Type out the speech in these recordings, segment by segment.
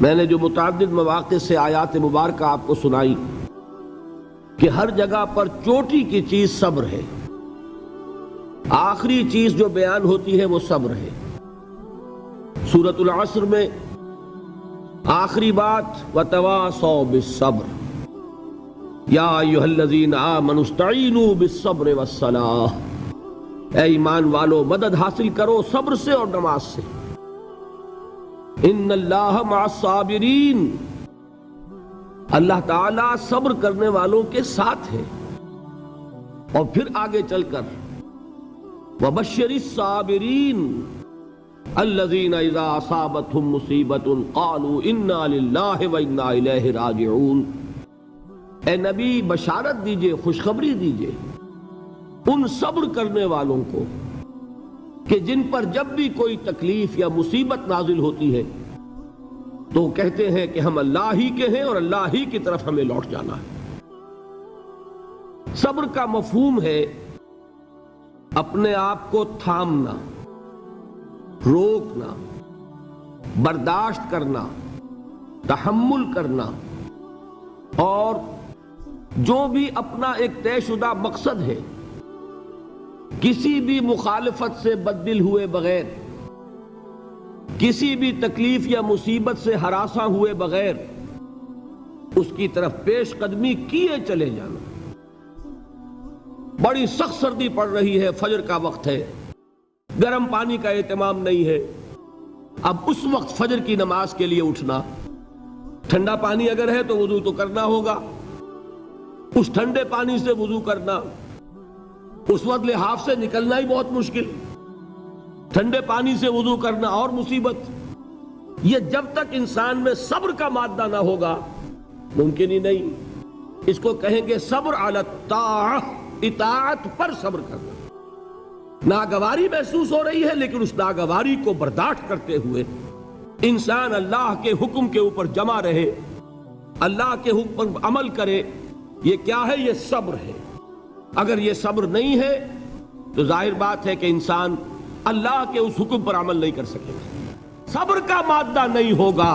میں نے جو متعدد مواقع سے آیات مبارکہ آپ کو سنائی کہ ہر جگہ پر چوٹی کی چیز صبر ہے، آخری چیز جو بیان ہوتی ہے وہ صبر ہے۔ سورۃ العصر میں آخری بات وَتَوَاصَوْا بِالصَّبْرِ یا ایھا الذین آمنوا استعینوا بالصبر والصلاۃ، اے ایمان والو مدد حاصل کرو صبر سے اور نماز سے۔ ان اللہ مع الصابرین، اللہ تعالیٰ صبر کرنے والوں کے ساتھ ہے۔ اور پھر آگے چل کر وَبَشِّرِ الصَّابِرِينَ الَّذِينَ إِذَا أَصَابَتْهُمْ مُصِيبَةٌ قَالُوا إِنَّا لِلَّهِ وَإِنَّا إِلَيْهِ رَاجِعُونَ، اے نبی بشارت دیجئے، خوشخبری دیجئے ان صبر کرنے والوں کو کہ جن پر جب بھی کوئی تکلیف یا مصیبت نازل ہوتی ہے تو کہتے ہیں کہ ہم اللہ ہی کے ہیں اور اللہ ہی کی طرف ہمیں لوٹ جانا ہے۔ صبر کا مفہوم ہے اپنے آپ کو تھامنا، روکنا، برداشت کرنا، تحمل کرنا، اور جو بھی اپنا ایک طے شدہ مقصد ہے کسی بھی مخالفت سے بددل ہوئے بغیر، کسی بھی تکلیف یا مصیبت سے ہراساں ہوئے بغیر اس کی طرف پیش قدمی کیے چلے جانا۔ بڑی سخت سردی پڑ رہی ہے، فجر کا وقت ہے، گرم پانی کا اہتمام نہیں ہے، اب اس وقت فجر کی نماز کے لیے اٹھنا، ٹھنڈا پانی اگر ہے تو وضو تو کرنا ہوگا، اس ٹھنڈے پانی سے وضو کرنا، اس وقت لحاف سے نکلنا ہی بہت مشکل، ٹھنڈے پانی سے وضو کرنا اور مصیبت۔ یہ جب تک انسان میں صبر کا مادہ نہ ہوگا ممکن ہی نہیں۔ اس کو کہیں گے صبر علی الطاعہ، اطاعت پر صبر کرنا۔ ناگواری محسوس ہو رہی ہے لیکن اس ناگواری کو برداشت کرتے ہوئے انسان اللہ کے حکم کے اوپر جمع رہے، اللہ کے حکم پر عمل کرے۔ یہ کیا ہے؟ یہ صبر ہے۔ اگر یہ صبر نہیں ہے تو ظاہر بات ہے کہ انسان اللہ کے اس حکم پر عمل نہیں کر سکے گا۔ صبر کا مادہ نہیں ہوگا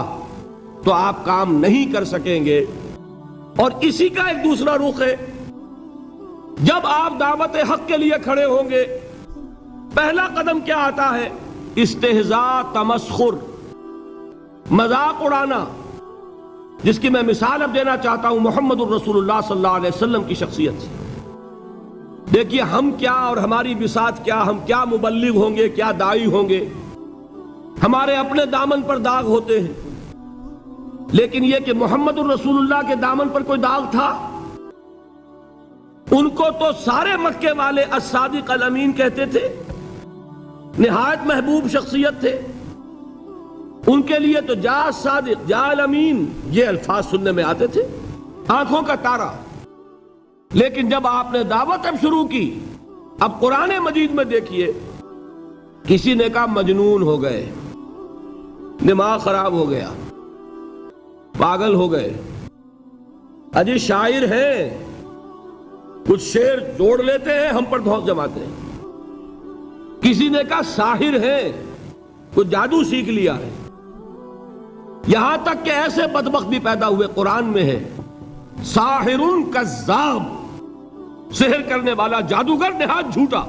تو آپ کام نہیں کر سکیں گے۔ اور اسی کا ایک دوسرا رخ ہے، جب آپ دعوت حق کے لیے کھڑے ہوں گے پہلا قدم کیا آتا ہے؟ استہزاء، تمسخر، مذاق اڑانا، جس کی میں مثال اب دینا چاہتا ہوں محمد الرسول اللہ صلی اللہ علیہ وسلم کی شخصیت سے۔ دیکھیے ہم کیا اور ہماری بساط کیا، ہم کیا مبلغ ہوں گے، کیا داعی ہوں گے، ہمارے اپنے دامن پر داغ ہوتے ہیں، لیکن یہ کہ محمد الرسول اللہ کے دامن پر کوئی داغ تھا؟ ان کو تو سارے مکے والے الصادق الامین کہتے تھے، نہایت محبوب شخصیت تھے، ان کے لیے تو جا صادق، جا الامین، یہ الفاظ سننے میں آتے تھے، آنکھوں کا تارا۔ لیکن جب آپ نے دعوت اب شروع کی، اب قرآن مجید میں دیکھیے کسی نے کہا مجنون ہو گئے، دماغ خراب ہو گیا، پاگل ہو گئے، اجی شاعر ہیں، کچھ شعر جوڑ لیتے ہیں ہم پر دھوس جماتے ہیں۔ کسی نے کہا ساحر ہے، کچھ جادو سیکھ لیا ہے، یہاں تک کہ ایسے بدبخت بھی پیدا ہوئے، قرآن میں ہے ساحر کذاب، سحر کرنے والا جادوگر نہایت جھوٹا۔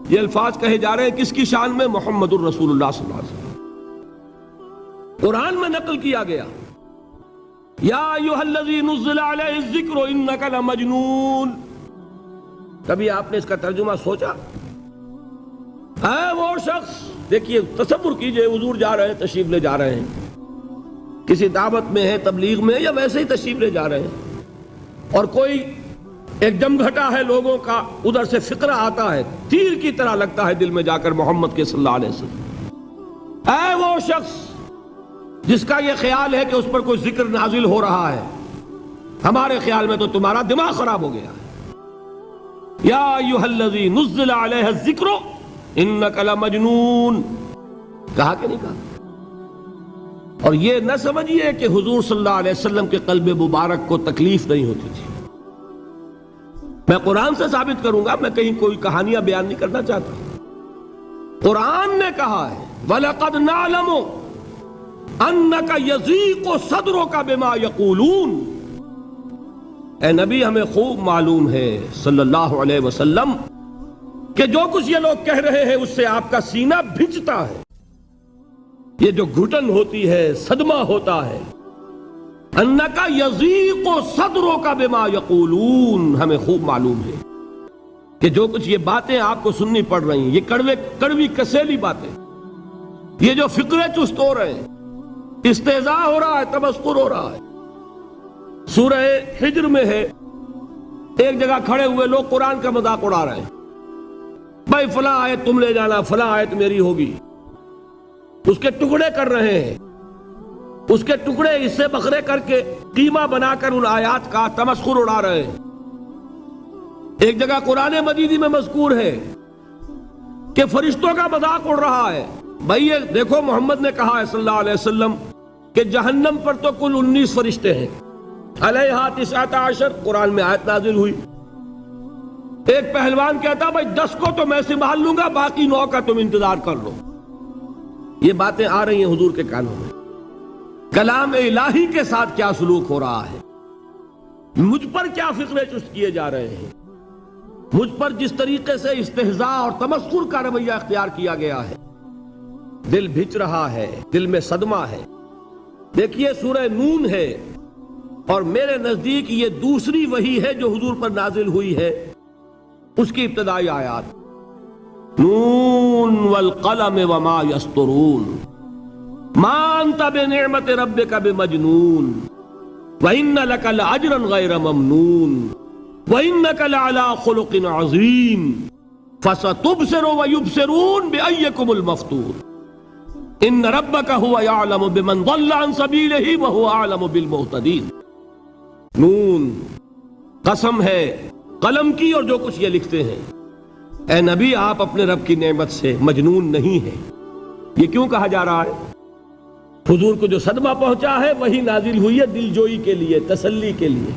یہ الفاظ کہے جا رہے ہیں کس کی شان میں؟ محمد الرسول اللہ صلی اللہ علیہ وسلم۔ قرآن میں نقل کیا گیا یا ایھا الذی نزل علیہ الذکر انک لمجنون۔ کبھی آپ نے اس کا ترجمہ سوچا؟ اے وہ شخص، دیکھیے تصور کیجئے حضور جا رہے ہیں، تشریف لے جا رہے ہیں، کسی دعوت میں ہے، تبلیغ میں، یا ویسے ہی تشریف لے جا رہے ہیں، اور کوئی ایک جمگھٹا ہے لوگوں کا، ادھر سے فقرہ آتا ہے، تیر کی طرح لگتا ہے دل میں جا کر محمد کے صلی اللہ علیہ وسلم۔ اے وہ شخص جس کا یہ خیال ہے کہ اس پر کوئی ذکر نازل ہو رہا ہے، ہمارے خیال میں تو تمہارا دماغ خراب ہو گیا ہے۔ یا ایھا الذی نزل علیہ الذکر انک لمجنون، کہا کہ نہیں کہا؟ اور یہ نہ سمجھیے کہ حضور صلی اللہ علیہ وسلم کے قلب مبارک کو تکلیف نہیں ہوتی تھی۔ میں قرآن سے ثابت کروں گا، میں کہیں کوئی کہانیاں بیان نہیں کرنا چاہتا۔ قرآن نے کہا ہے وَلَقَدْ نَعْلَمُ انک یضیق صدرک بما یقولون، اے نبی ہمیں خوب معلوم ہے صلی اللہ علیہ وسلم کہ جو کچھ یہ لوگ کہہ رہے ہیں اس سے آپ کا سینہ بھنجتا ہے، یہ جو گھٹن ہوتی ہے، صدمہ ہوتا ہے۔ انک یضیق صدرک بما یقولون، ہمیں خوب معلوم ہے کہ جو کچھ یہ باتیں آپ کو سننی پڑ رہی ہیں، یہ کڑوی کسیلی باتیں، یہ جو فقرے چست ہو رہے ہیں، استہزاء ہو رہا ہے، تمسخر ہو رہا ہے۔ سورہ حجر میں ہے، ایک جگہ کھڑے ہوئے لوگ قرآن کا مذاق اڑا رہے ہیں، بھائی فلاں آیت تم لے جانا، فلاں آیت میری ہوگی، اس کے ٹکڑے کر رہے ہیں، اس کے ٹکڑے حصے بکھرے کر کے قیمہ بنا کر ان آیات کا تمسخر اڑا رہے ہیں۔ ایک جگہ قرآن مجید میں مذکور ہے کہ فرشتوں کا مذاق اڑ رہا ہے، بھائی یہ دیکھو محمد نے کہا ہے صلی اللہ علیہ وسلم کہ جہنم پر تو کل 19 فرشتے ہیں، علیہا 19 قرآن میں آیت نازل ہوئی۔ ایک پہلوان کہتا بھائی 10 کو تو میں سنبھال لوں گا، باقی 9 کا تم انتظار کر لو۔ یہ باتیں آ رہی ہیں حضور کے کانوں میں، کلام الہی کے ساتھ کیا سلوک ہو رہا ہے، مجھ پر کیا فقرے چست کیے جا رہے ہیں، مجھ پر جس طریقے سے استہزاء اور تمسخر کا رویہ اختیار کیا گیا ہے، دل بھچ رہا ہے، دل میں صدمہ ہے۔ دیکھیے سورہ نون ہے، اور میرے نزدیک یہ دوسری وحی ہے جو حضور پر نازل ہوئی ہے، اس کی ابتدائی آیات، نون والقلم وما یسطرون ما انت بنعمت ربک بمجنون وَإِنَّ لَكَ لَأَجْرًا غَيْرَ مَمْنُونٍ وَإِنَّكَ لَعَلَىٰ خُلُقٍ عَظِيمٍ فَسَتُبْصِرُ وَيُبْصِرُونَ بِأَيِّكُمُ الْمَفْتُونُ إِنَّ رَبَّكَ هُوَ يَعْلَمُ بِمَنْ ضَلَّ عَنْ سَبِيلِهِ وَهُوَ أَعْلَمُ بِالْمُهْتَدِينَ۔ نون، قسم ہے قلم کی اور جو کچھ یہ لکھتے ہیں۔ اے نبی آپ اپنے رب کی نعمت سے مجنون نہیں ہیں۔ یہ کیوں کہا جا رہا ہے؟ حضور کو جو صدمہ پہنچا ہے وہی نازل ہوئی ہے دل جوئی کے لیے، تسلی کے لیے۔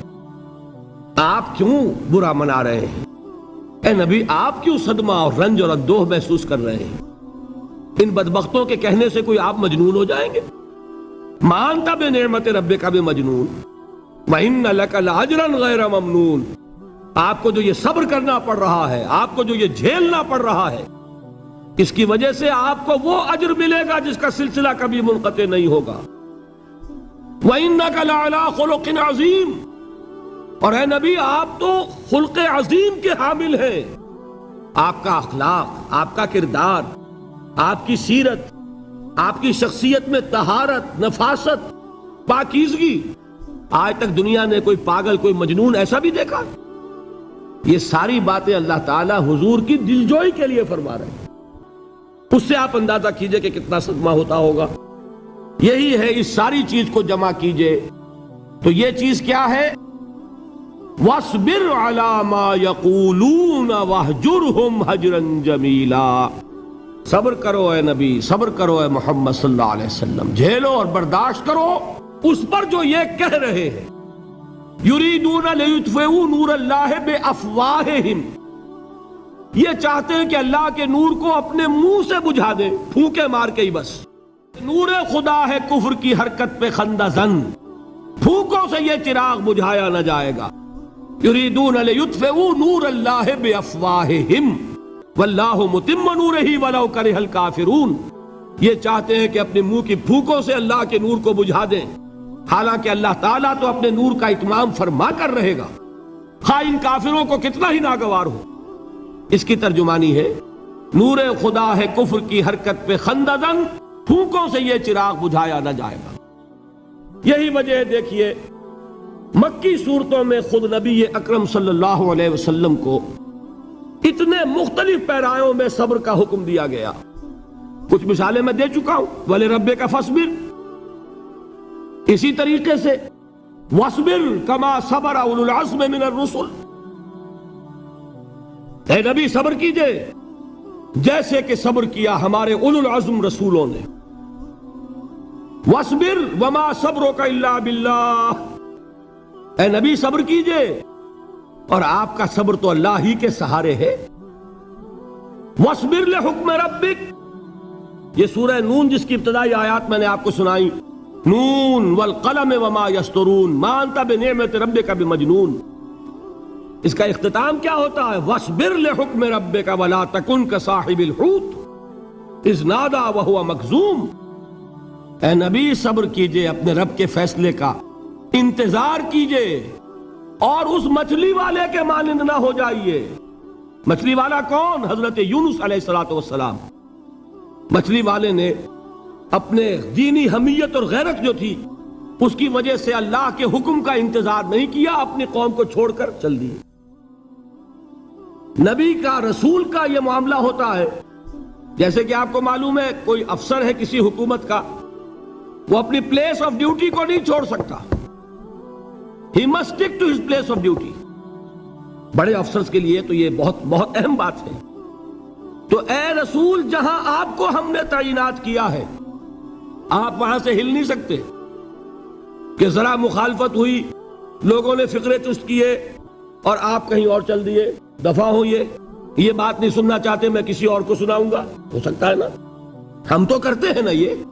آپ کیوں برا منا رہے ہیں؟ اے نبی آپ کیوں صدمہ اور رنج اور اندوہ محسوس کر رہے ہیں؟ ان بدبختوں کے کہنے سے کوئی آپ مجنون ہو جائیں گے؟ مانتا بے نعمت رب کا بھی مجنون وَإِنَّ لَكَ لَأَجْرًا غَيْرَ مَمْنُونٍ، آپ کو جو یہ صبر کرنا پڑ رہا ہے، آپ کو جو یہ جھیلنا پڑ رہا ہے، اس کی وجہ سے آپ کو وہ اجر ملے گا جس کا سلسلہ کبھی منقطع نہیں ہوگا۔ وَإِنَّكَ لَعَلَىٰ خُلُقٍ عَظِيمٍ، اور اے نبی آپ تو خلق عظیم کے حامل ہیں۔ آپ کا اخلاق، آپ کا کردار، آپ کی سیرت، آپ کی شخصیت میں طہارت، نفاست، پاکیزگی، آج تک دنیا نے کوئی پاگل، کوئی مجنون ایسا بھی دیکھا؟ یہ ساری باتیں اللہ تعالیٰ حضور کی دلجوئی کے لیے فرما رہے ہیں۔ اس سے آپ اندازہ کیجئے کہ کتنا صدمہ ہوتا ہوگا۔ یہی ہے، اس ساری چیز کو جمع کیجئے تو یہ چیز کیا ہے؟ وَاصْبِرْ عَلَىٰ مَا يَقُولُونَ وَاهْجُرْهُمْ هَجْرًا جَمِيلًا، صبر کرو اے نبی، صبر کرو اے محمد صلی اللہ علیہ وسلم، جھیلو اور برداشت کرو اس پر جو یہ کہہ رہے ہیں۔ يُرِيدُونَ لِيُطْفِئُوا نُورَ اللَّهِ بِأَفْوَاهِهِمْ، یہ چاہتے ہیں کہ اللہ کے نور کو اپنے منہ سے بجھا دیں، پھونکے مار کے ہی بس۔ نور خدا ہے کفر کی حرکت پہ خندہ زن، پھونکوں سے یہ چراغ بجھایا نہ جائے گا۔ یریدون لیطفئوا نور اللہ بافواہہم واللہ متم نورہ ولو کرہ الکافرون، یہ چاہتے ہیں کہ اپنے منہ کی پھونکوں سے اللہ کے نور کو بجھا دیں، حالانکہ اللہ تعالیٰ تو اپنے نور کا اتمام فرما کر رہے گا، خواہ ان کافروں کو کتنا ہی ناگوار ہو۔ اس کی ترجمانی ہے نور خدا ہے کفر کی حرکت پہ خندہ زن، پھونکوں سے یہ چراغ بجھایا نہ جائے گا۔ یہی وجہ ہے، دیکھیے مکی صورتوں میں خود نبی اکرم صلی اللہ علیہ وسلم کو اتنے مختلف پیرایوں میں صبر کا حکم دیا گیا۔ کچھ مثالیں میں دے چکا ہوں، وَلِرَبِّكَ فَاصْبِرْ، اسی طریقے سے وَاصْبِرْ كَمَا صَبَرَ أُولُو الْعَزْمِ مِنَ الرُّسُلِ، اے نبی صبر کیجئے جیسے کہ صبر کیا ہمارے اولو العزم رسولوں نے۔ وَاصْبِرْ وَمَا صَبْرُكَ إِلَّا بِاللَّهِ، اے نبی صبر کیجئے اور آپ کا صبر تو اللہ ہی کے سہارے ہے۔ وَاصْبِرْ لِحُكْمِ رَبِّكَ، یہ سورہ نون جس کی ابتدائی آیات میں نے آپ کو سنائی، نون والقلم وما یسطرون ما انت بنعمت ربک بمجنون. اس کا اختتام کیا ہوتا ہے؟ وَاصْبِرْ لِحُکْمِ رَبِّكَ وَلَا تَكُنْ كَصَاحِبِ الْحُوتِ اِذْ نَادَىٰ وَهُوَ مَكْظُومٌ. اے نبی صبر کیجئے اپنے رب کے فیصلے کا، انتظار کیجئے اور اس مچھلی والے کے مانند نہ ہو جائیے. مچھلی والا کون؟ حضرت یونس علیہ السلام. مچھلی والے نے اپنے دینی حمیت اور غیرت جو تھی اس کی وجہ سے اللہ کے حکم کا انتظار نہیں کیا، اپنی قوم کو چھوڑ کر چل دیے. نبی کا، رسول کا یہ معاملہ ہوتا ہے. جیسے کہ آپ کو معلوم ہے کوئی افسر ہے کسی حکومت کا، وہ اپنی پلیس آف ڈیوٹی کو نہیں چھوڑ سکتا. He must stick to his place of duty. بڑے افسرز کے لیے تو یہ بہت بہت اہم بات ہے. تو اے رسول، جہاں آپ کو ہم نے تعینات کیا ہے آپ وہاں سے ہل نہیں سکتے کہ ذرا مخالفت ہوئی، لوگوں نے فقرے چست کیے اور آپ کہیں اور چل دیے. دفعہ ہو، یہ بات نہیں سننا چاہتے، میں کسی اور کو سناؤں گا. ہو سکتا ہے نا؟ ہم تو کرتے ہیں نا یہ،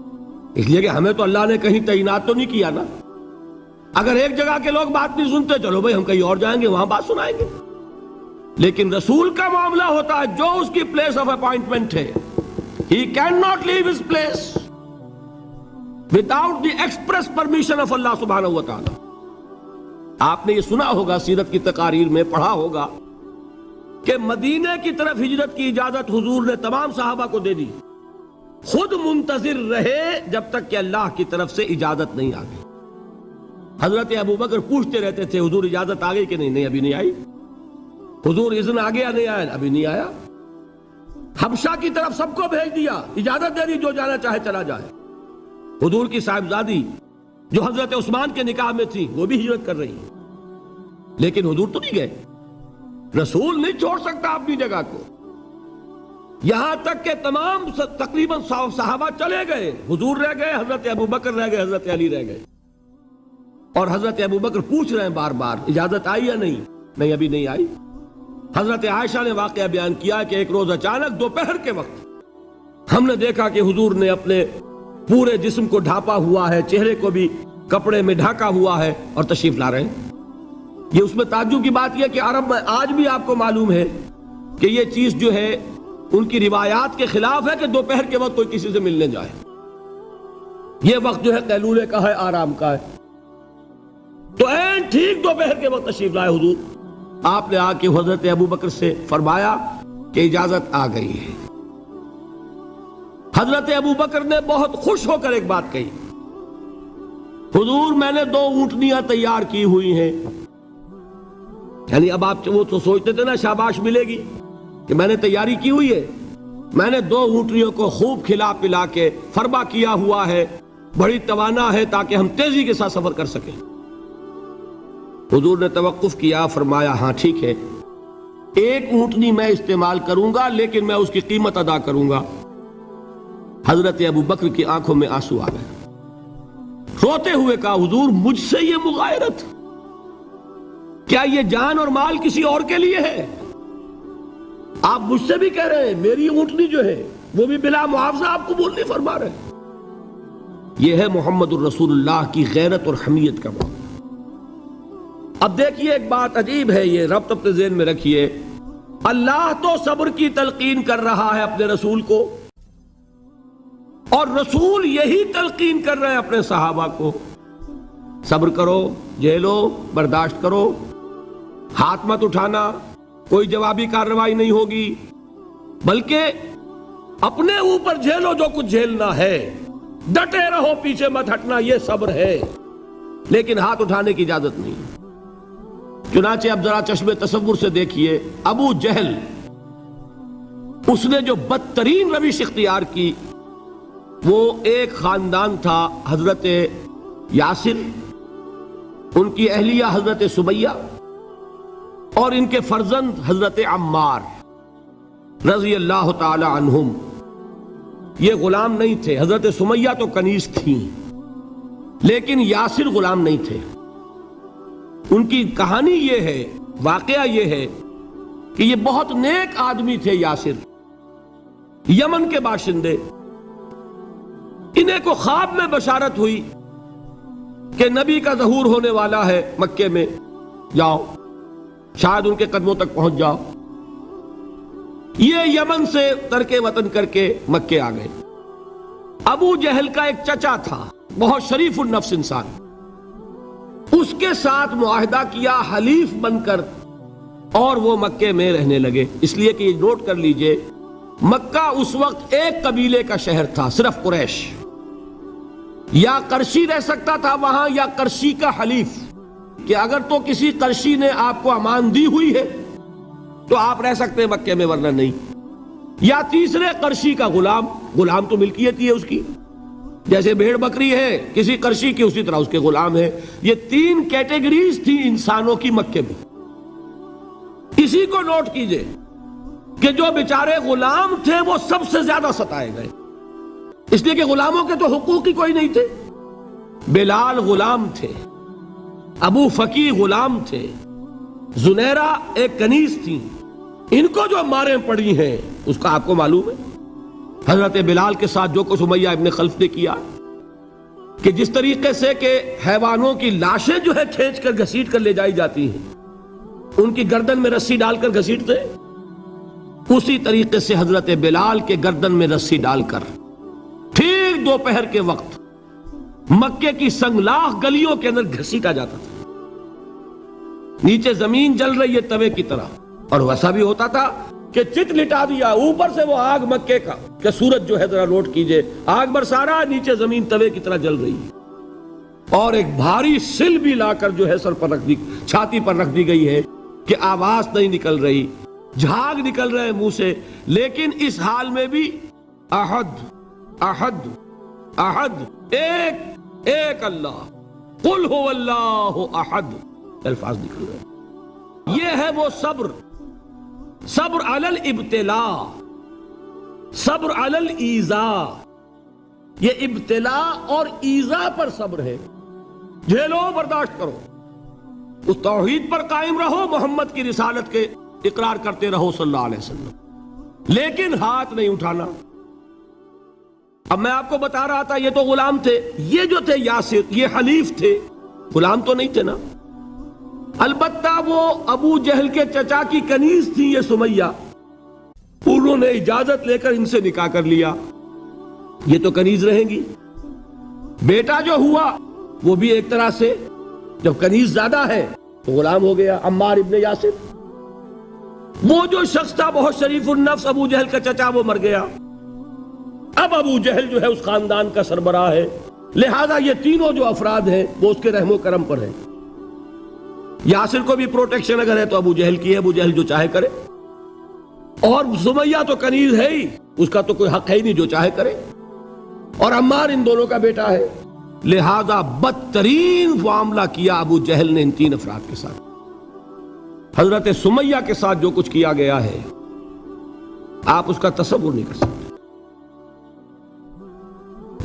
اس لیے کہ ہمیں تو اللہ نے کہیں تعینات تو نہیں کیا نا. اگر ایک جگہ کے لوگ بات نہیں سنتے، چلو بھائی ہم کہیں اور جائیں گے، وہاں بات سنائیں گے. لیکن رسول کا معاملہ ہوتا ہے جو اس کی پلیس آف اپوائنٹمنٹ ہے، he cannot leave his place without the express permission of Allah subhanahu wa ta'ala. آپ نے یہ سنا ہوگا، سیرت کی تقاریر میں پڑھا ہوگا کہ مدینے کی طرف ہجرت کی اجازت حضور نے تمام صحابہ کو دے دی. خود منتظر رہے جب تک کہ اللہ کی طرف سے اجازت نہیں آ گئی. حضرت ابو بکر پوچھتے رہتے تھے حضور اجازت آ گئی کہ نہیں؟ نہیں ابھی نہیں آئی. حضور اذن آ گیا؟ نہیں آیا. ابھی نہیں آیا. حبشہ کی طرف سب کو بھیج دیا، اجازت دے دی جو جانا چاہے چلا جائے. حضور کی صاحبزادی جو حضرت عثمان کے نکاح میں تھی وہ بھی ہجرت کر رہی ہیں، لیکن حضور تو نہیں گئے. رسول نہیں چھوڑ سکتا اپنی جگہ کو. یہاں تک کہ تمام تقریباً صحابہ چلے گئے، حضور رہ گئے، حضرت ابو بکر رہ گئے، حضرت علی رہ گئے. اور حضرت ابو بکر پوچھ رہے ہیں بار بار اجازت آئی یا نہیں؟ نہیں ابھی نہیں آئی. حضرت عائشہ نے واقعہ بیان کیا کہ ایک روز اچانک دوپہر کے وقت ہم نے دیکھا کہ حضور نے اپنے پورے جسم کو ڈھانپا ہوا ہے، چہرے کو بھی کپڑے میں ڈھانکا ہوا ہے اور تشریف لا رہے ہیں. یہ اس میں تعجب کی بات یہ کہ عرب میں آج بھی آپ کو معلوم ہے کہ یہ چیز جو ہے ان کی روایات کے خلاف ہے کہ دوپہر کے وقت کوئی کسی سے ملنے جائے. یہ وقت جو ہے قیلولے کا ہے، آرام کا ہے. تو این ٹھیک دوپہر کے وقت تشریف لائے حضور. آپ نے آ کے حضرت ابو بکر سے فرمایا کہ اجازت آ گئی ہے. حضرت ابو بکر نے بہت خوش ہو کر ایک بات کہی، حضور میں نے 2 اونٹنیاں تیار کی ہوئی ہیں. یعنی اب آپ وہ تو سوچتے تھے نا شاباش ملے گی کہ میں نے تیاری کی ہوئی ہے. میں نے 2 اونٹنیوں کو خوب کھلا پلا کے فربا کیا ہوا ہے، بڑی توانا ہے تاکہ ہم تیزی کے ساتھ سفر کر سکیں. حضور نے توقف کیا، فرمایا ہاں ٹھیک ہے، 1 اونٹنی میں استعمال کروں گا لیکن میں اس کی قیمت ادا کروں گا. حضرت ابو بکر کی آنکھوں میں آنسو آ گئے. روتے ہوئے کہا حضور مجھ سے یہ مغایرت، کیا یہ جان اور مال کسی اور کے لیے ہے؟ آپ مجھ سے بھی کہہ رہے ہیں میری اونٹنی جو ہے وہ بھی بلا معاوضہ آپ قبول نہیں فرما رہے. یہ ہے محمد الرسول اللہ کی غیرت اور حمیت کا معاملہ. اب دیکھیے ایک بات عجیب ہے، یہ ربط اپنے ذہن میں رکھیے. اللہ تو صبر کی تلقین کر رہا ہے اپنے رسول کو، اور رسول یہی تلقین کر رہے ہیں اپنے صحابہ کو. صبر کرو، جھیلو، برداشت کرو، ہاتھ مت اٹھانا، کوئی جوابی کارروائی نہیں ہوگی، بلکہ اپنے اوپر جھیلو جو کچھ جھیلنا ہے، ڈٹے رہو، پیچھے مت ہٹنا، یہ صبر ہے. لیکن ہاتھ اٹھانے کی اجازت نہیں. چنانچہ اب ذرا چشم تصور سے دیکھیے، ابو جہل اس نے جو بدترین روش اختیار کی، وہ ایک خاندان تھا حضرت یاسر، ان کی اہلیہ حضرت سمیہ اور ان کے فرزند حضرت عمار رضی اللہ تعالی عنہم. یہ غلام نہیں تھے. حضرت سمیہ تو کنیز تھیں لیکن یاسر غلام نہیں تھے. ان کی کہانی یہ ہے، واقعہ یہ ہے کہ یہ بہت نیک آدمی تھے. یاسر یمن کے باشندے. انہیں کو خواب میں بشارت ہوئی کہ نبی کا ظہور ہونے والا ہے مکے میں، جاؤ شاید ان کے قدموں تک پہنچ جاؤ۔ یہ یمن سے ترک وطن کر کے مکے آ گئے۔ ابو جہل کا ایک چچا تھا، بہت شریف النفس انسان، اس کے ساتھ معاہدہ کیا حلیف بن کر، اور وہ مکے میں رہنے لگے۔ اس لیے کہ یہ نوٹ کر لیجئے، مکہ اس وقت ایک قبیلے کا شہر تھا، صرف قریش۔ یا قرشی رہ سکتا تھا وہاں، یا قرشی کا حلیف، کہ اگر تو کسی قرشی نے آپ کو امان دی ہوئی ہے تو آپ رہ سکتے ہیں مکے میں، ورنہ نہیں۔ یا تیسرے قرشی کا غلام، غلام تو ملکیت ہی ہے اس کی، جیسے بھیڑ بکری ہے کسی قرشی کی، اسی طرح اس کے غلام ہے۔ یہ تین کیٹیگریز تھی انسانوں کی مکے میں۔ اسی کو نوٹ کیجئے کہ جو بیچارے غلام تھے وہ سب سے زیادہ ستائے گئے، اس لیے کہ غلاموں کے تو حقوق ہی کوئی نہیں تھے۔ بلال غلام تھے، ابو فقی غلام تھے، زنیرہ ایک کنیز تھی، ان کو جو ماریں پڑی ہیں اس کا آپ کو معلوم ہے۔ حضرت بلال کے ساتھ جو کچھ امیہ ابن خلف نے کیا، کہ جس طریقے سے کہ حیوانوں کی لاشیں جو ہے کھینچ کر گھسیٹ کر لے جائی جاتی ہیں، ان کی گردن میں رسی ڈال کر گھسیٹتے، اسی طریقے سے حضرت بلال کے گردن میں رسی ڈال کر ٹھیک دوپہر کے وقت مکے کی سنگلاخ گلیوں کے اندر گھسیٹا جاتا تھا۔ نیچے زمین جل رہی ہے توے کی طرح، اور ویسا بھی ہوتا تھا کہ چت لٹا دیا، اوپر سے وہ آگ مکے کا، کہ سورج جو ہے ذرا نوٹ کیجئے، آگ برسا رہا، نیچے زمین توے کی طرح جل رہی ہے، اور ایک بھاری سل بھی لا کر جو ہے سر پر رکھ دی، چھاتی پر رکھ دی گئی ہے کہ آواز نہیں نکل رہی، جھاگ نکل رہے منہ سے، لیکن اس حال میں بھی احد احد احد، ایک ایک اللہ، قل هو اللہ احد، الفاظ نکل رہے۔ یہ ہے وہ صبر، صبر علی الابتلاء، صبر علی الایذاء۔ یہ ابتلاء اور ایذاء پر صبر ہے، جھیلو برداشت کرو، اس توحید پر قائم رہو، محمد کی رسالت کے اقرار کرتے رہو صلی اللہ علیہ وسلم، لیکن ہاتھ نہیں اٹھانا۔ اب میں آپ کو بتا رہا تھا یہ تو غلام تھے، یہ جو تھے یاسر، یہ حلیف تھے، غلام تو نہیں تھے نا۔ البتہ وہ ابو جہل کے چچا کی کنیز تھی یہ سمیہ، انہوں نے اجازت لے کر ان سے نکاح کر لیا، یہ تو کنیز رہیں گی۔ بیٹا جو ہوا وہ بھی ایک طرح سے، جب کنیز زیادہ ہے تو غلام ہو گیا، عمار ابن یاسر۔ وہ جو شخص تھا بہت شریف النفس ابو جہل کا چچا، وہ مر گیا، اب ابو جہل جو ہے اس خاندان کا سربراہ ہے، لہذا یہ تینوں جو افراد ہیں وہ اس کے رحم و کرم پر ہیں۔ یاسر کو بھی پروٹیکشن اگر ہے تو ابو جہل کی ہے، ابو جہل جو چاہے کرے، اور سمیہ تو کنیز ہے ہی، اس کا تو کوئی حق ہے ہی نہیں، جو چاہے کرے، اور عمار ان دونوں کا بیٹا ہے، لہذا بدترین معاملہ کیا ابو جہل نے ان تین افراد کے ساتھ۔ حضرت سمیہ کے ساتھ جو کچھ کیا گیا ہے آپ اس کا تصور نہیں کر سکتے۔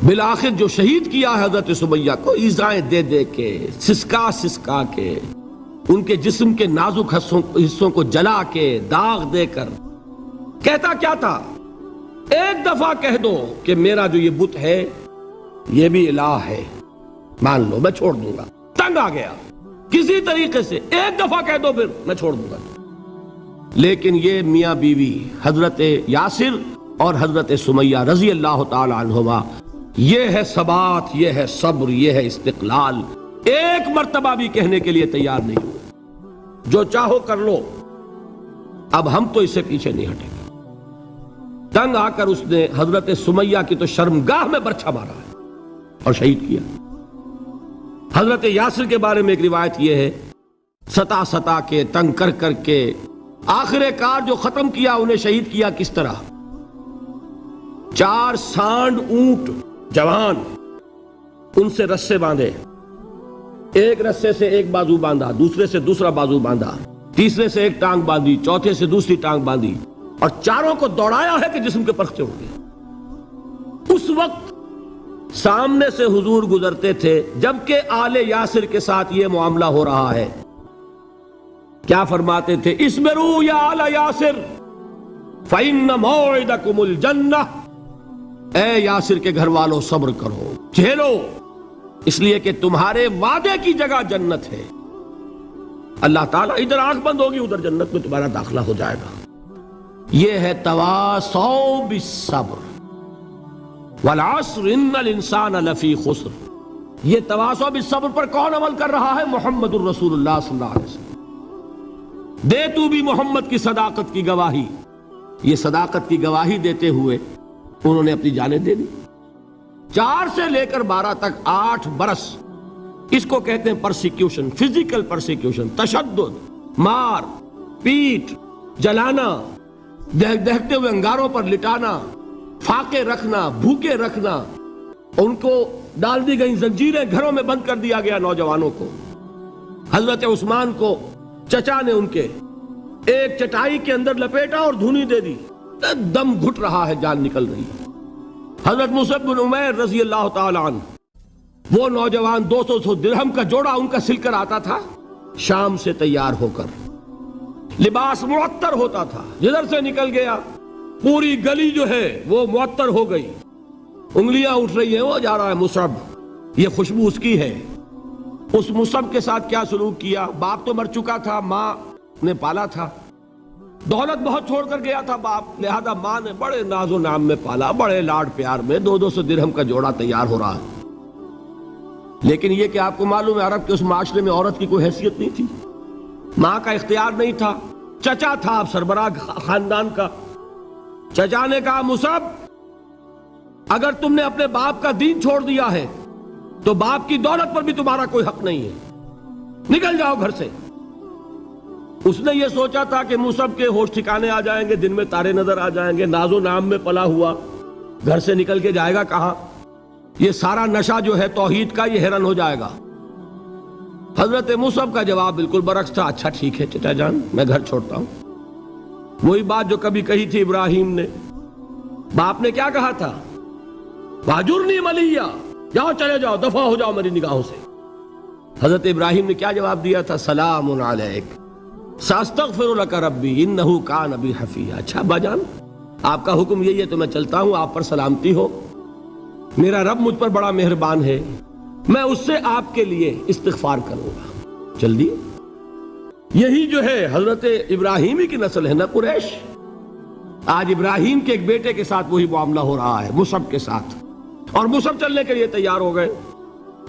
بالآخر جو شہید کیا حضرت سمیہ کو ایذائیں دے دے کے، سسکا سسکا کے، ان کے جسم کے نازک حصوں کو جلا کے، داغ دے کر، کہتا کیا تھا، ایک دفعہ کہہ دو کہ میرا جو یہ بت ہے یہ بھی الہ ہے، مان لو میں چھوڑ دوں گا۔ تنگ آ گیا، کسی طریقے سے ایک دفعہ کہہ دو پھر میں چھوڑ دوں گا۔ لیکن یہ میاں بیوی حضرت یاسر اور حضرت سمیہ رضی اللہ تعالی عنہما، یہ ہے ثبات، یہ ہے صبر، یہ ہے استقلال، ایک مرتبہ بھی کہنے کے لیے تیار نہیں ہوئے، جو چاہو کر لو، اب ہم تو اس سے پیچھے نہیں ہٹیں گے۔ تنگ آ کر اس نے حضرت سمیہ کی تو شرمگاہ میں برچھا مارا ہے اور شہید کیا۔ حضرت یاسر کے بارے میں ایک روایت یہ ہے، ستا ستا کے، تنگ کر کر کے، آخر کار جو ختم کیا، انہیں شہید کیا کس طرح، 4 سانڈ اونٹ جوان، ان سے رسے باندھے، ایک رسے سے ایک بازو باندھا، دوسرے سے دوسرا بازو باندھا، تیسرے سے ایک ٹانگ باندھی، چوتھے سے دوسری ٹانگ باندھی، اور چاروں کو دوڑایا ہے کہ جسم کے پرخچے اڑ گئے۔ اس وقت سامنے سے حضور گزرتے تھے جبکہ آل یاسر کے ساتھ یہ معاملہ ہو رہا ہے، کیا فرماتے تھے، اسبروا یا آل یاسر فإن موعدکم الجنہ، اے یاسر کے گھر والوں صبر کرو، جھیلو، اس لیے کہ تمہارے وعدے کی جگہ جنت ہے. اللہ تعالیٰ ادھر آنکھ بند ہوگی ادھر جنت میں تمہارا داخلہ ہو جائے گا. یہ ہے تواصوا بالصبر والعصر ان الانسان لفی خسر. یہ تواصوا بالصبر پر کون عمل کر رہا ہے؟ محمد الرسول اللہ صلی اللہ علیہ وسلم. دے تو بھی محمد کی صداقت کی گواہی. یہ صداقت کی گواہی دیتے ہوئے انہوں نے اپنی جانیں دے دی. 4 سے لے کر 12 تک 8 برس اس کو کہتے ہیں پرسیکیوشن، فزیکل پرسیکیوشن، تشدد، مار پیٹ، جلانا، دہتے ہوئے انگاروں پر لٹانا، فاقے رکھنا، بھوکے رکھنا. ان کو ڈال دی گئی زنجیریں، گھروں میں بند کر دیا گیا نوجوانوں کو. حضرت عثمان کو چچا نے ان کے ایک چٹائی کے اندر لپیٹا اور دھونی دے دی. دم گھٹ رہا ہے، جان نکل رہی ہے. حضرت مصعب بن عمیر رضی اللہ تعالی عنہ، وہ نوجوان 200 درہم کا جوڑا ان کا سل کر آتا تھا شام سے تیار ہو کر. لباس معطر ہوتا تھا، جدھر سے نکل گیا پوری گلی جو ہے وہ معطر ہو گئی. انگلیاں اٹھ رہی ہیں، وہ جا رہا ہے مصعب، یہ خوشبو اس کی ہے. اس مصعب کے ساتھ کیا سلوک کیا؟ باپ تو مر چکا تھا، ماں نے پالا تھا، دولت بہت چھوڑ کر گیا تھا باپ، لہذا ماں نے بڑے ناز و نام میں پالا، بڑے لاڈ پیار میں. 200 درہم کا جوڑا تیار ہو رہا ہے. لیکن یہ کہ آپ کو معلوم ہے عرب کے اس معاشرے میں عورت کی کوئی حیثیت نہیں تھی، ماں کا اختیار نہیں تھا. چچا تھا اب سربراہ خاندان کا. چچا نے کہا مصعب اگر تم نے اپنے باپ کا دین چھوڑ دیا ہے تو باپ کی دولت پر بھی تمہارا کوئی حق نہیں ہے، نکل جاؤ گھر سے. اس نے یہ سوچا تھا کہ مصعب کے ہوش ٹھکانے آ جائیں گے، دن میں تارے نظر آ جائیں گے، ناز و نام میں پلا ہوا گھر سے نکل کے جائے گا کہاں؟ یہ سارا نشہ جو ہے توحید کا یہ ہرن ہو جائے گا. حضرت مصعب کا جواب بالکل برعکس تھا. اچھا ٹھیک ہے چچا جان، میں گھر چھوڑتا ہوں. وہی بات جو کبھی کہی تھی ابراہیم نے. باپ نے کیا کہا تھا؟ واجرنی ملیہ، جاؤ چلے جاؤ، دفع ہو جاؤ میری نگاہوں سے. حضرت ابراہیم نے کیا جواب دیا تھا؟ سلام علیک ساستغفر لک ربی انہ کان بی حفیہ. اچھا ابا جان آپ کا حکم یہی ہے تو میں چلتا ہوں، آپ پر سلامتی ہو، میرا رب مجھ پر بڑا مہربان ہے، میں اس سے آپ کے لیے استغفار کروں گا. جلدی. یہی جو ہے حضرت ابراہیمی کی نسل ہے نا قریش. آج ابراہیم کے ایک بیٹے کے ساتھ وہی معاملہ ہو رہا ہے مصعب کے ساتھ، اور مصعب چلنے کے لیے تیار ہو گئے.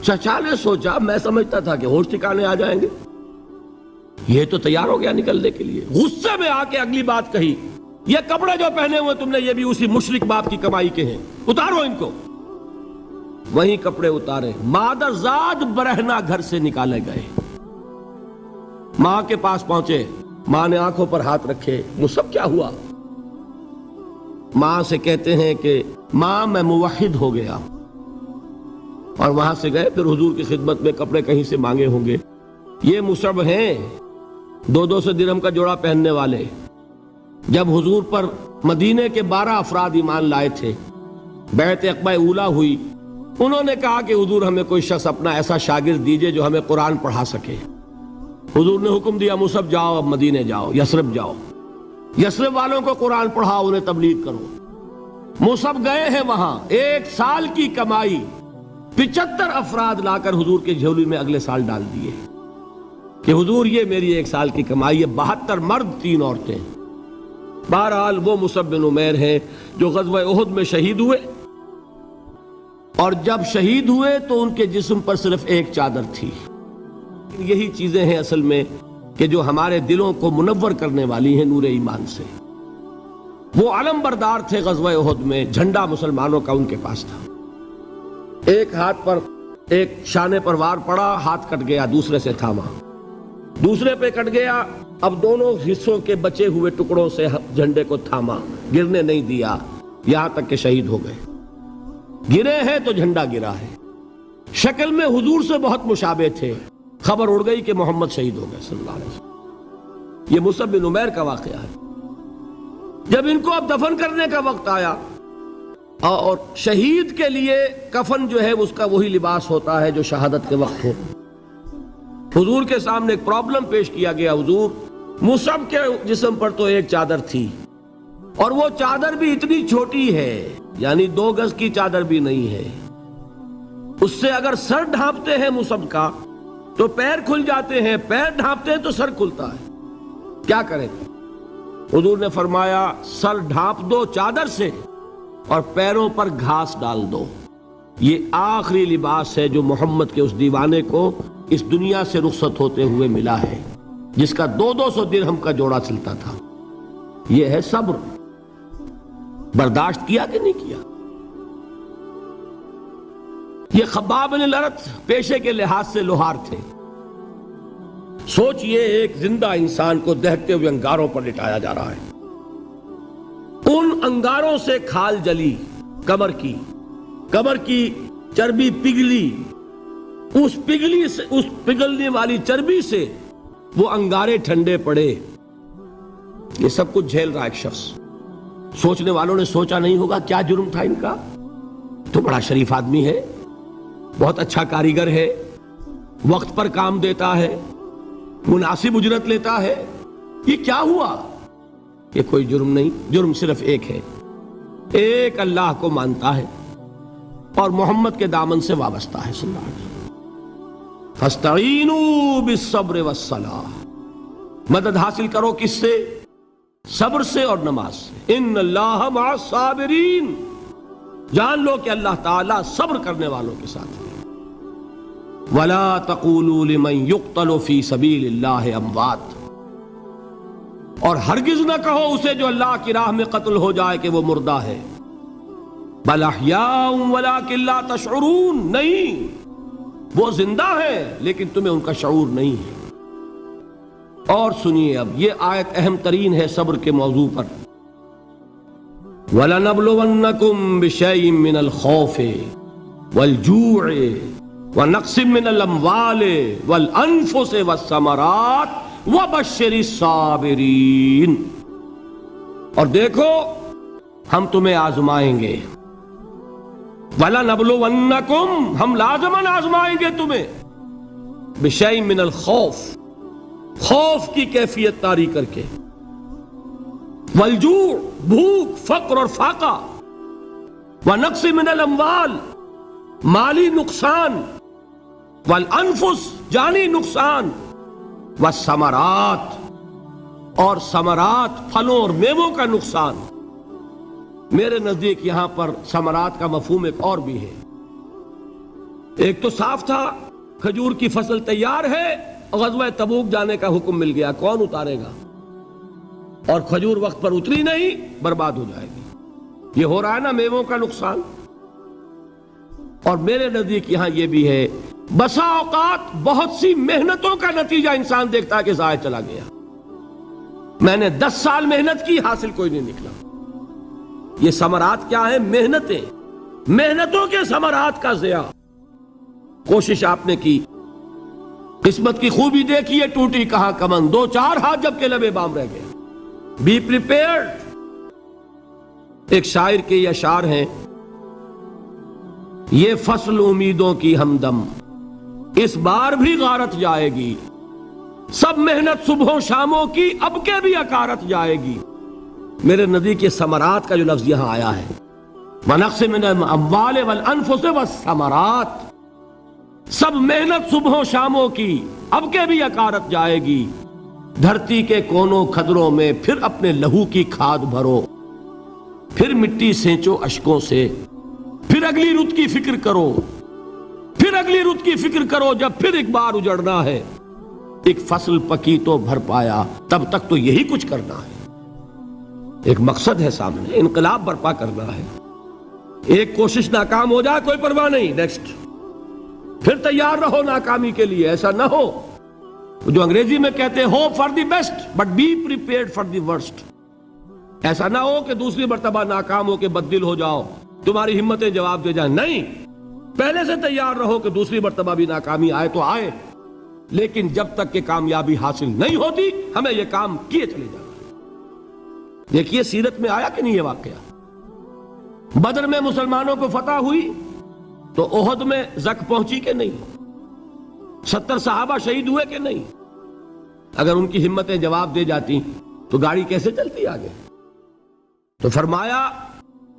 چچا نے سوچا میں سمجھتا تھا کہ ہوش ٹھکانے آ جائیں گے، یہ تو تیار ہو گیا نکلنے کے لیے. غصے میں آ کے اگلی بات کہی، یہ کپڑے جو پہنے ہوئے تم نے یہ بھی اسی مشرک باپ کی کمائی کے ہیں، اتارو ان کو. وہیں کپڑے اتارے، مادر زاد برہنہ گھر سے نکالے گئے. ماں کے پاس پہنچے، ماں نے آنکھوں پر ہاتھ رکھے. مصعب کیا ہوا؟ ماں سے کہتے ہیں کہ ماں میں موحد ہو گیا. اور وہاں سے گئے، پھر حضور کی خدمت میں کپڑے کہیں سے مانگے ہوں گے. یہ مصعب ہیں 200 درہم کا جوڑا پہننے والے. جب حضور پر مدینے کے 12 افراد ایمان لائے تھے، بیعت عقبہ اولیٰ ہوئی، انہوں نے کہا کہ حضور ہمیں کوئی شخص اپنا ایسا شاگرد دیجئے جو ہمیں قرآن پڑھا سکے. حضور نے حکم دیا مصعب جاؤ، اب مدینے جاؤ، یثرب جاؤ، یثرب والوں کو قرآن پڑھاؤ، انہیں تبلیغ کرو. مصعب گئے ہیں وہاں، 1 سال کی کمائی 75 افراد لا کر حضور کے جھولی میں اگلے سال ڈال دیے کہ حضور یہ میری 1 سال کی کمائی ہے. 72 مرد 3 عورتیں. بہرحال وہ مصعب بن عمیر ہیں جو غزوہ احد میں شہید ہوئے، اور جب شہید ہوئے تو ان کے جسم پر صرف ایک چادر تھی. یہی چیزیں ہیں اصل میں کہ جو ہمارے دلوں کو منور کرنے والی ہیں نور ایمان سے. وہ علم بردار تھے غزوہ احد میں، جھنڈا مسلمانوں کا ان کے پاس تھا. ایک ہاتھ پر ایک شانے پر وار پڑا، ہاتھ کٹ گیا، دوسرے سے تھاما، دوسرے پہ کٹ گیا، اب دونوں حصوں کے بچے ہوئے ٹکڑوں سے جھنڈے کو تھاما، گرنے نہیں دیا، یہاں تک کہ شہید ہو گئے. گرے ہیں تو جھنڈا گرا ہے. شکل میں حضور سے بہت مشابہ تھے. خبر اڑ گئی کہ محمد شہید ہو گئے صلی اللہ علیہ وسلم. یہ مصعب بن عمیر کا واقعہ ہے. جب ان کو اب دفن کرنے کا وقت آیا، اور شہید کے لیے کفن جو ہے اس کا وہی لباس ہوتا ہے جو شہادت کے وقت ہو. حضور کے سامنے ایک پرابلم پیش کیا گیا. حضور مصعب کے جسم پر تو ایک چادر تھی، اور وہ چادر بھی اتنی چھوٹی ہے، یعنی 2 گز کی چادر بھی نہیں ہے. اس سے اگر سر ڈھانپتے ہیں مصب کا تو پیر کھل جاتے ہیں، پیر ڈھانپتے ہیں تو سر کھلتا ہے، کیا کریں؟ حضور نے فرمایا سر ڈھانپ دو چادر سے اور پیروں پر گھاس ڈال دو۔ یہ آخری لباس ہے جو محمد کے اس دیوانے کو اس دنیا سے رخصت ہوتے ہوئے ملا ہے، جس کا 200 درہم کا جوڑا چلتا تھا۔ یہ ہے صبر۔ برداشت کیا کہ نہیں کیا؟ یہ خباب بن الارت پیشے کے لحاظ سے لوہار تھے۔ سوچئے ایک زندہ انسان کو دہتے ہوئے انگاروں پر لٹایا جا رہا ہے، ان انگاروں سے کھال جلی، کمر کی چربی پگھلی، اس پگھلنے والی چربی سے وہ انگارے ٹھنڈے پڑے۔ یہ سب کچھ جھیل رہا ایک شخص۔ سوچنے والوں نے سوچا نہیں ہوگا کیا جرم تھا ان کا، تو بڑا شریف آدمی ہے، بہت اچھا کاریگر ہے، وقت پر کام دیتا ہے، مناسب اجرت لیتا ہے، یہ کیا ہوا؟ یہ کوئی جرم نہیں، جرم صرف ایک ہے، ایک اللہ کو مانتا ہے اور محمد کے دامن سے وابستہ ہے صلی اللہ علیہ وسلم۔ فاستعینوا بالصبر والصلاۃ، مدد حاصل کرو کس سے؟ صبر سے اور نماز سے۔ ان اللہ مع الصابرین، جان لو کہ اللہ تعالیٰ صبر کرنے والوں کے ساتھ ہے۔ وَلَا تَقُولُوا لِمَنْ يُقْتَلُ فِي سَبِيلِ اللَّهِ أَمْوَاتٌ، اور ہرگز نہ کہو اسے جو اللہ کی راہ میں قتل ہو جائے کہ وہ مردہ ہے۔ بَلْ أَحْيَاءٌ وَلَكِنْ لَا تَشْعُرُونَ، نہیں، وہ زندہ ہے لیکن تمہیں ان کا شعور نہیں ہے۔ اور سنیے اب یہ آیت اہم ترین ہے صبر کے موضوع پر۔ وَلَنَبْلُوَنَّكُمْ بِشَيْءٍ مِّنَ الْخَوْفِ وَالْجُوعِ وَنَقْصٍ مِّنَ الْأَمْوَالِ وَالْأَنفُسِ وَالثَّمَرَاتِ وَبَشِّرِ الصَّابِرِينَ، اور دیکھو ہم تمہیں آزمائیں گے۔ وَلَنَبْلُوَنَّكُمْ، ہم لازماً آزمائیں گے تمہیں، بِشَيْءٍ مِّنَ الْخَوْفِ، خوف کی کیفیت طاری کر کے، والجوع، بھوک، فقر اور فاقہ، ونقص من الاموال، مالی نقصان، والانفس، جانی نقصان، والثمرات، اور ثمرات، پھلوں اور میووں کا نقصان۔ میرے نزدیک یہاں پر ثمرات کا مفہوم ایک اور بھی ہے۔ ایک تو صاف تھا کھجور کی فصل تیار ہے، غزوہ تبوک جانے کا حکم مل گیا، کون اتارے گا؟ اور کھجور وقت پر اتری نہیں، برباد ہو جائے گی۔ یہ ہو رہا ہے نا میووں کا نقصان۔ اور میرے نزدیک یہاں یہ بھی ہے، بسا اوقات بہت سی محنتوں کا نتیجہ انسان دیکھتا ہے کہ ضائع چلا گیا، میں نے 10 سال محنت کی، حاصل کوئی نہیں نکلا۔ یہ ثمرات کیا ہیں؟ محنتیں، محنتوں کے ثمرات کا ضیاع۔ کوشش آپ نے کی، قسمت کی خوبی دیکھیے، ٹوٹی کہاں کمن، 2-4 ہاتھ جب کے لبے بام رہ گئے۔ Be prepared. ایک شاعر کے یہ اشعار ہیں، یہ فصل امیدوں کی ہمدم اس بار بھی غارت جائے گی، سب محنت صبحوں شاموں کی اب کے بھی اکارت جائے گی۔ میرے نزدیک یہ ثمرات کا جو لفظ یہاں آیا ہے، وَنَقْصٍ مِّنَ الْأَمْوَالِ وَالْأَنفُسِ وَالثَّمَرَاتِ، سب محنت صبحوں شاموں کی اب کے بھی اکارت جائے گی۔ دھرتی کے کونوں کھدروں میں پھر اپنے لہو کی کھاد بھرو، پھر مٹی سینچو اشکوں سے، پھر اگلی رت کی فکر کرو، پھر اگلی رت کی فکر کرو، جب پھر ایک بار اجڑنا ہے۔ ایک فصل پکی تو بھر پایا، تب تک تو یہی کچھ کرنا ہے۔ ایک مقصد ہے سامنے، انقلاب برپا کرنا ہے۔ ایک کوشش ناکام ہو جائے کوئی پرواہ نہیں، نیکسٹ، پھر تیار رہو ناکامی کے لیے۔ ایسا نہ ہو جو انگریزی میں کہتے ہیں hope for the best but be prepared for the worst. ایسا نہ ہو کہ دوسری مرتبہ ناکام ہو کے بددل ہو جاؤ، تمہاری ہمتیں جواب دے جائیں، نہیں، پہلے سے تیار رہو کہ دوسری مرتبہ بھی ناکامی آئے تو آئے، لیکن جب تک کہ کامیابی حاصل نہیں ہوتی ہمیں یہ کام کیے چلے جانا۔ دیکھیے سیرت میں آیا کہ نہیں یہ واقعہ؟ بدر میں مسلمانوں کو فتح ہوئی تو احد میں زک پہنچی کہ نہیں؟ 70 صحابہ شہید ہوئے کہ نہیں؟ اگر ان کی ہمتیں جواب دے جاتی تو گاڑی کیسے چلتی آگے؟ تو فرمایا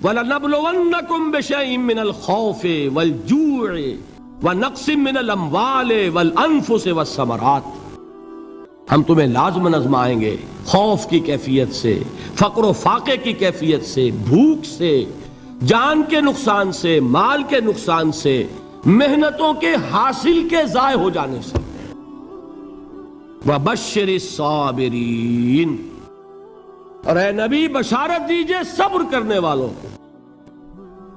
وَلَنَبْلُوَنَّكُمْ بِشَيْءٍ مِّنَ الْخَوْفِ وَالْجُوعِ وَنَقْصٍ مِّنَ الْأَمْوَالِ وَالْأَنفُسِ وَالثَّمَرَاتِ، ہم تمہیں لازماً آزمائیں گے خوف کی کیفیت سے، فقر و فاقے کی کیفیت سے، بھوک سے، جان کے نقصان سے، مال کے نقصان سے، محنتوں کے حاصل کے ضائع ہو جانے سے۔ وَبَشِّرِ الصَّابِرِينَ، اور اے نبی بشارت دیجئے صبر کرنے والوں کو۔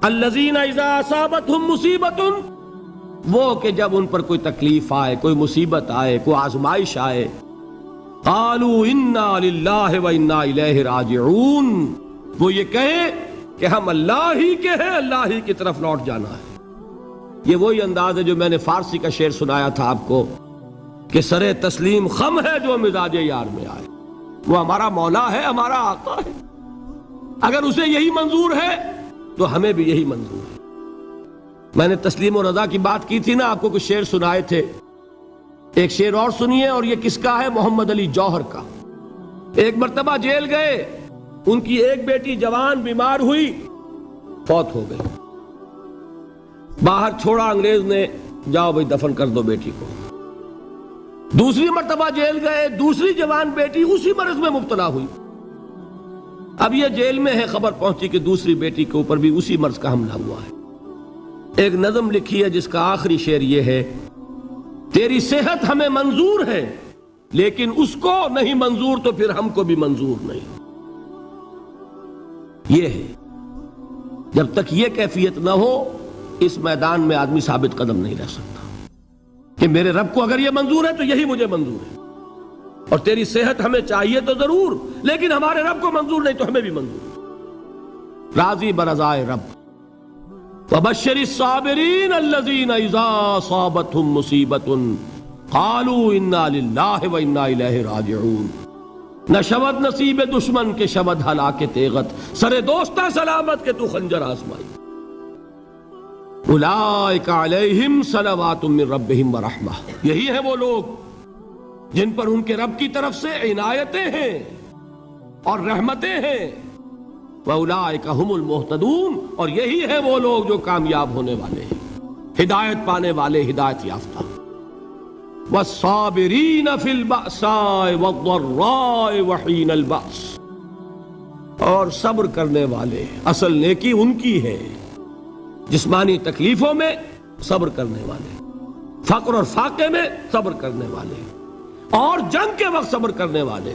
الَّذِينَ إِذَا أَصَابَتْهُمْ مُصِيبَةٌ، وہ کہ جب ان پر کوئی تکلیف آئے، کوئی مصیبت آئے، کوئی آزمائش آئے، قالوا انا للہ وانا الیہ راجعون، وہ یہ کہیں کہ ہم اللہ ہی کے ہیں، اللہ ہی کی طرف لوٹ جانا ہے۔ یہ وہی انداز ہے جو میں نے فارسی کا شعر سنایا تھا آپ کو کہ سرے تسلیم خم ہے جو مزاج یار میں آئے۔ وہ ہمارا مولا ہے، ہمارا آقا ہے، اگر اسے یہی منظور ہے تو ہمیں بھی یہی منظور ہے۔ میں نے تسلیم و رضا کی بات کی تھی نا، آپ کو کچھ شعر سنائے تھے، ایک شعر اور سنیے، اور یہ کس کا ہے؟ محمد علی جوہر کا۔ ایک مرتبہ جیل گئے، ان کی ایک بیٹی جوان بیمار ہوئی، فوت ہو گئی، باہر چھوڑا انگریز نے، جاؤ بھائی دفن کر دو بیٹی کو۔ دوسری مرتبہ جیل گئے، دوسری جوان بیٹی اسی مرض میں مبتلا ہوئی، اب یہ جیل میں ہے، خبر پہنچی کہ دوسری بیٹی کے اوپر بھی اسی مرض کا حملہ ہوا ہے۔ ایک نظم لکھی ہے جس کا آخری شعر یہ ہے، تیری صحت ہمیں منظور ہے لیکن اس کو نہیں منظور تو پھر ہم کو بھی منظور نہیں۔ یہ ہے، جب تک یہ کیفیت نہ ہو اس میدان میں آدمی ثابت قدم نہیں رہ سکتا کہ میرے رب کو اگر یہ منظور ہے تو یہی مجھے منظور ہے، اور تیری صحت ہمیں چاہیے تو ضرور لیکن ہمارے رب کو منظور نہیں تو ہمیں بھی منظور۔ راضی برضائے رب۔ وَبَشِّرِ الصَّابِرِينَ الَّذِينَ إِذَا أَصَابَتْهُمْ مُصِيبَةٌ قَالُوا إِنَّا لِلَّهِ وَإِنَّا إِلَيْهِ رَاجِعُونَ۔ نہ شود نصیب دشمن کے شود ہلاک تیغت، سر دوستہ سلامت کے تو خنجر آزمائی۔ اولئک علیہم صلوات من ربہم ورحمہ، یہی ہے وہ لوگ جن پر ان کے رب کی طرف سے عنایتیں ہیں اور رحمتیں ہیں۔ وَأُولَئِكَ هُمُ الْمُهْتَدُونَ، اور یہی ہے وہ لوگ جو کامیاب ہونے والے ہیں، ہدایت پانے والے، ہدایت یافتہ۔ وَالصَّابِرِينَ فِي الْبَأْسَاءِ وَالضَّرَّاءِ وَحِينَ الْبَأْسِ، اور صبر کرنے والے، اصل نیکی ان کی ہے، جسمانی تکلیفوں میں صبر کرنے والے، فقر اور فاقے میں صبر کرنے والے، اور جنگ کے وقت صبر کرنے والے۔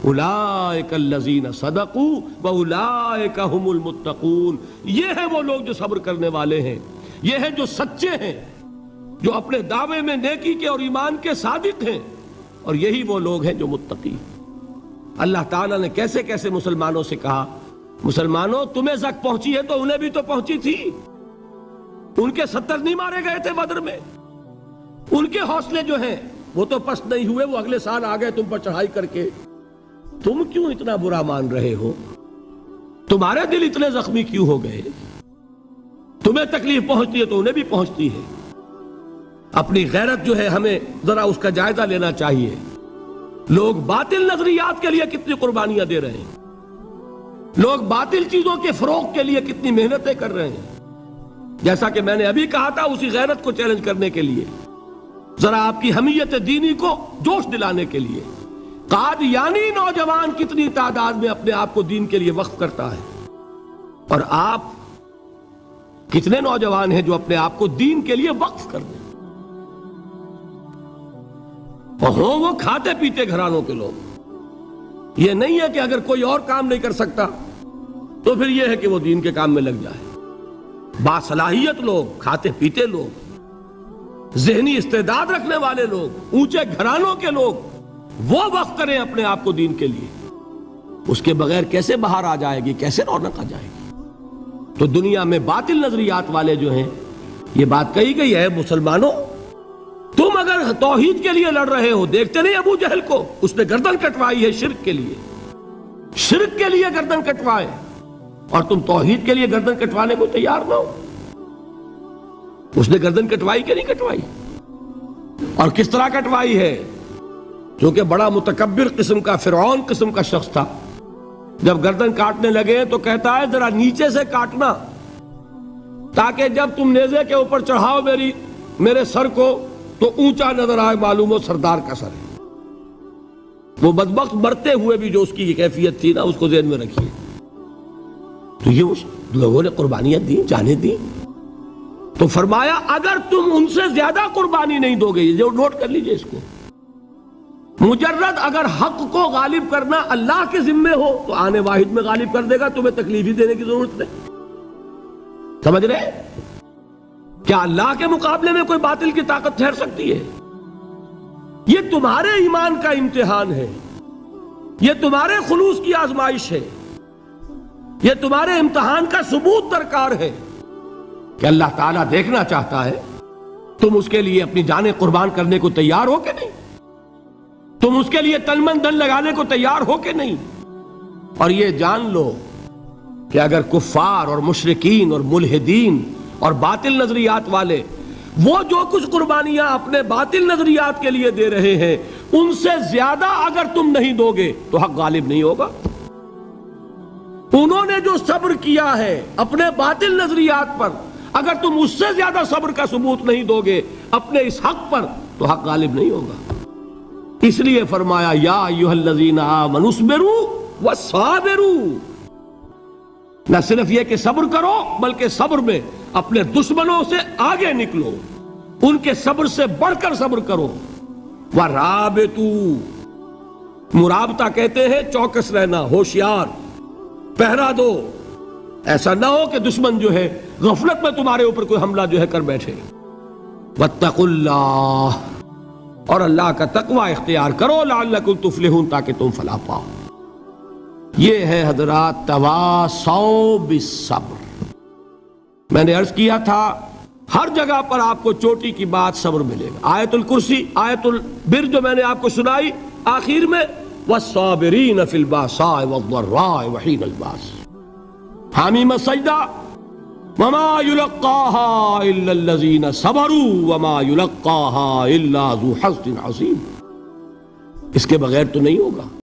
اولئک الذین صدقوا واولئک هم المتقون، یہ ہے وہ لوگ جو صبر کرنے والے ہیں، یہ ہے جو سچے ہیں، جو اپنے دعوے میں نیکی کے اور ایمان کے صادق ہیں، اور یہی وہ لوگ ہیں جو متقی۔ اللہ تعالیٰ نے کیسے کیسے مسلمانوں سے کہا، مسلمانوں تمہیں زک پہنچی ہے تو انہیں بھی تو پہنچی تھی، ان کے 70 نہیں مارے گئے تھے بدر میں، ان کے حوصلے جو ہیں وہ تو پست نہیں ہوئے، وہ اگلے سال آ گئے تم پر چڑھائی کر کے، تم کیوں اتنا برا مان رہے ہو؟ تمہارے دل اتنے زخمی کیوں ہو گئے؟ تمہیں تکلیف پہنچتی ہے تو انہیں بھی پہنچتی ہے۔ اپنی غیرت جو ہے ہمیں ذرا اس کا جائزہ لینا چاہیے۔ لوگ باطل نظریات کے لیے کتنی قربانیاں دے رہے ہیں، لوگ باطل چیزوں کے فروغ کے لیے کتنی محنتیں کر رہے ہیں۔ جیسا کہ میں نے ابھی کہا تھا، اسی غیرت کو چیلنج کرنے کے لیے، ذرا آپ کی حمیت دینی کو جوش دلانے کے لیے، قادیانی نوجوان کتنی تعداد میں اپنے آپ کو دین کے لیے وقف کرتا ہے، اور آپ کتنے نوجوان ہیں جو اپنے آپ کو دین کے لیے وقف کر دیں، اور ہوں وہ کھاتے پیتے گھرانوں کے لوگ۔ یہ نہیں ہے کہ اگر کوئی اور کام نہیں کر سکتا تو پھر یہ ہے کہ وہ دین کے کام میں لگ جائے۔ باصلاحیت لوگ، کھاتے پیتے لوگ، ذہنی استعداد رکھنے والے لوگ، اونچے گھرانوں کے لوگ، وہ وقف کریں اپنے آپ کو دین کے لیے۔ اس کے بغیر کیسے باہر آ جائے گی، کیسے رونق آ جائے گی؟ تو دنیا میں باطل نظریات والے جو ہیں، یہ بات کہی گئی ہے، مسلمانوں تم اگر توحید کے لیے لڑ رہے ہو، دیکھتے نہیں ابو جہل کو، اس نے گردن کٹوائی ہے شرک کے لیے، شرک کے لیے گردن کٹوائے، اور تم توحید کے لیے گردن کٹوانے کو تیار نہ ہو۔ اس نے گردن کٹوائی کہ نہیں کٹوائی؟ اور کس طرح کٹوائی ہے؟ جو کہ بڑا متکبر قسم کا، فرعون قسم کا شخص تھا، جب گردن کاٹنے لگے تو کہتا ہے ذرا نیچے سے کاٹنا تاکہ جب تم نیزے کے اوپر چڑھاؤ میرے سر کو تو اونچا نظر آئے، معلوم ہو سردار کا سر ہے۔ وہ بدبخت مرتے ہوئے بھی جو اس کی یہ کیفیت تھی نا، اس کو ذہن میں رکھیے۔ تو یہ اس لوگوں نے قربانیاں دی، جانیں دی، تو فرمایا اگر تم ان سے زیادہ قربانی نہیں دو گے، یہ جو نوٹ کر لیجئے اس کو، مجرد اگر حق کو غالب کرنا اللہ کے ذمے ہو تو آنے واحد میں غالب کر دے گا، تمہیں تکلیف ہی دینے کی ضرورت نہیں۔ سمجھ رہے؟ کیا اللہ کے مقابلے میں کوئی باطل کی طاقت ٹھہر سکتی ہے؟ یہ تمہارے ایمان کا امتحان ہے، یہ تمہارے خلوص کی آزمائش ہے، یہ تمہارے امتحان کا ثبوت درکار ہے کہ اللہ تعالیٰ دیکھنا چاہتا ہے تم اس کے لیے اپنی جانیں قربان کرنے کو تیار ہو کہ نہیں، تم اس کے لیے تن من دھن لگانے کو تیار ہو کہ نہیں۔ اور یہ جان لو کہ اگر کفار اور مشرکین اور ملحدین اور باطل نظریات والے وہ جو کچھ قربانیاں اپنے باطل نظریات کے لیے دے رہے ہیں، ان سے زیادہ اگر تم نہیں دو گے تو حق غالب نہیں ہوگا۔ انہوں نے جو صبر کیا ہے اپنے باطل نظریات پر، اگر تم اس سے زیادہ صبر کا ثبوت نہیں دو گے اپنے اس حق پر تو حق غالب نہیں ہوگا۔ اس لیے فرمایا یا ایھا الذین آمنوا اصبروا وصابروا، نہ صرف یہ کہ صبر کرو بلکہ صبر میں اپنے دشمنوں سے آگے نکلو، ان کے صبر سے بڑھ کر صبر کرو۔ وَرَابِطُوا، مرابطہ کہتے ہیں چوکس رہنا، ہوشیار، پہرا دو، ایسا نہ ہو کہ دشمن جو ہے غفلت میں تمہارے اوپر کوئی حملہ جو ہے کر بیٹھے۔ وَاتَّقُوا اللَّهَ، اور اللہ کا تقوی اختیار کرو، لعلکم تفلحون، تاکہ تم فلاح پاؤ۔ یہ ہے حضرات تواصوا بالصبر۔ میں نے عرض کیا تھا ہر جگہ پر آپ کو چوٹی کی بات صبر ملے گا۔ آیت الکرسی، آیت البر جو میں نے آپ کو سنائی آخر میں، والصابرین فی الباساء والضراء وحین الباس، حامیم سجدہ، وما یلقاها الا الذین صبروا وما یلقاها الا ذو حظ عظیم، اس کے بغیر تو نہیں ہوگا۔